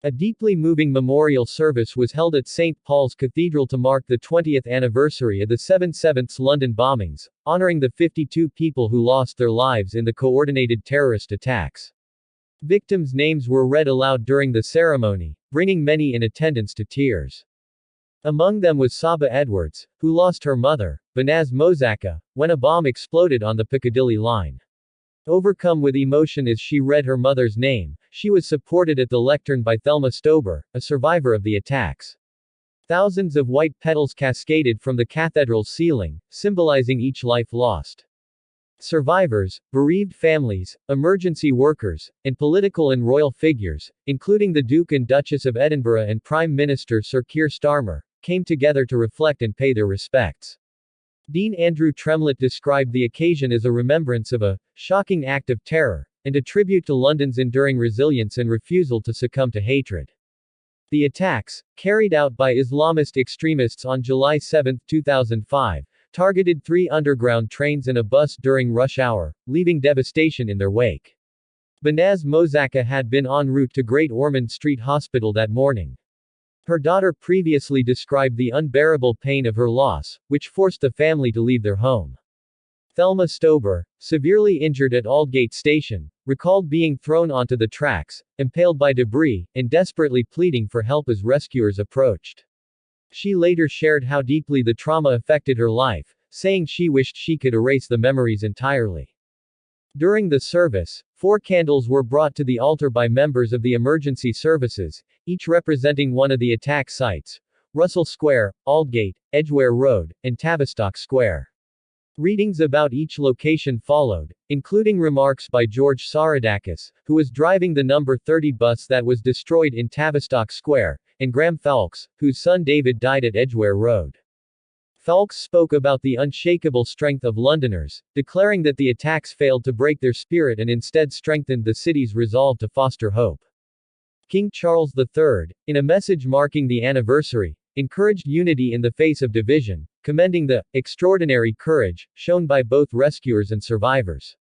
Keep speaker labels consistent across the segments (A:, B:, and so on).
A: A deeply moving memorial service was held at St. Paul's Cathedral to mark the 20th anniversary of the 7/7 London bombings, honoring the 52 people who lost their lives in the coordinated terrorist attacks. Victims' names were read aloud during the ceremony, bringing many in attendance to tears. Among them was Saba Edwards, who lost her mother, Banaz Mozaka, when a bomb exploded on the Piccadilly line. Overcome with emotion as she read her mother's name, she was supported at the lectern by Thelma Stober, a survivor of the attacks. Thousands of white petals cascaded from the cathedral's ceiling, symbolizing each life lost. Survivors, bereaved families, emergency workers, and political and royal figures, including the Duke and Duchess of Edinburgh and Prime Minister Sir Keir Starmer, came together to reflect and pay their respects. Dean Andrew Tremlett described the occasion as a remembrance of a shocking act of terror, and a tribute to London's enduring resilience and refusal to succumb to hatred. The attacks, carried out by Islamist extremists on July 7, 2005, targeted 3 underground trains and a bus during rush hour, leaving devastation in their wake. Banaz Mozaka had been en route to Great Ormond Street Hospital that morning. Her daughter previously described the unbearable pain of her loss, which forced the family to leave their home. Thelma Stober, severely injured at Aldgate Station, recalled being thrown onto the tracks, impaled by debris, and desperately pleading for help as rescuers approached. She later shared how deeply the trauma affected her life, saying she wished she could erase the memories entirely. During the service, 4 candles were brought to the altar by members of the emergency services, each representing one of the attack sites: Russell Square, Aldgate, Edgware Road, and Tavistock Square. Readings about each location followed, including remarks by George Saradakis, who was driving the number 30 bus that was destroyed in Tavistock Square, and Graham Fawkes, whose son David died at Edgware Road. Fawkes spoke about the unshakable strength of Londoners, declaring that the attacks failed to break their spirit and instead strengthened the city's resolve to foster hope. King Charles III, in a message marking the anniversary, encouraged unity in the face of division, commending the extraordinary courage shown by both rescuers and survivors.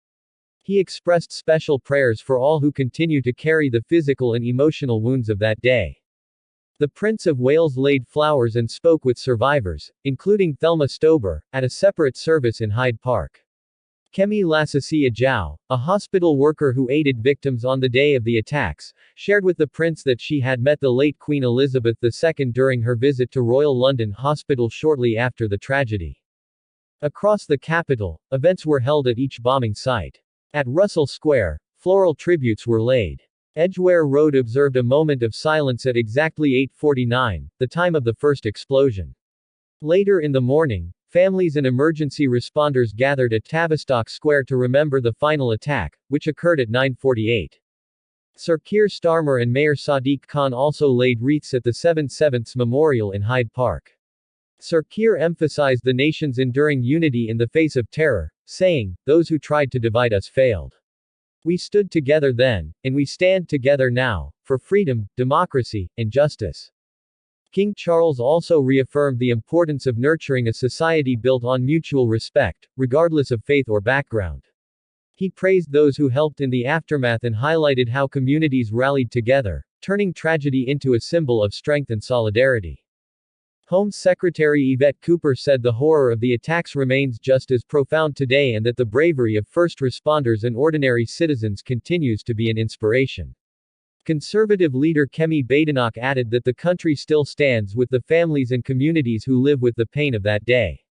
A: He expressed special prayers for all who continue to carry the physical and emotional wounds of that day. The Prince of Wales laid flowers and spoke with survivors, including Thelma Stober, at a separate service in Hyde Park. Kemi Lasisi Ajao, a hospital worker who aided victims on the day of the attacks, shared with the prince that she had met the late Queen Elizabeth II during her visit to Royal London Hospital shortly after the tragedy. Across the capital, events were held at each bombing site. At Russell Square, floral tributes were laid. Edgware Road observed a moment of silence at exactly 8:49, the time of the first explosion. Later in the morning, families and emergency responders gathered at Tavistock Square to remember the final attack, which occurred at 9:48. Sir Keir Starmer and Mayor Sadiq Khan also laid wreaths at the 7/7 Memorial in Hyde Park. Sir Keir emphasized the nation's enduring unity in the face of terror, saying, "Those who tried to divide us failed. We stood together then, and we stand together now, for freedom, democracy, and justice." King Charles also reaffirmed the importance of nurturing a society built on mutual respect, regardless of faith or background. He praised those who helped in the aftermath and highlighted how communities rallied together, turning tragedy into a symbol of strength and solidarity. Home Secretary Yvette Cooper said the horror of the attacks remains just as profound today and that the bravery of first responders and ordinary citizens continues to be an inspiration. Conservative leader Kemi Badenoch added that the country still stands with the families and communities who live with the pain of that day.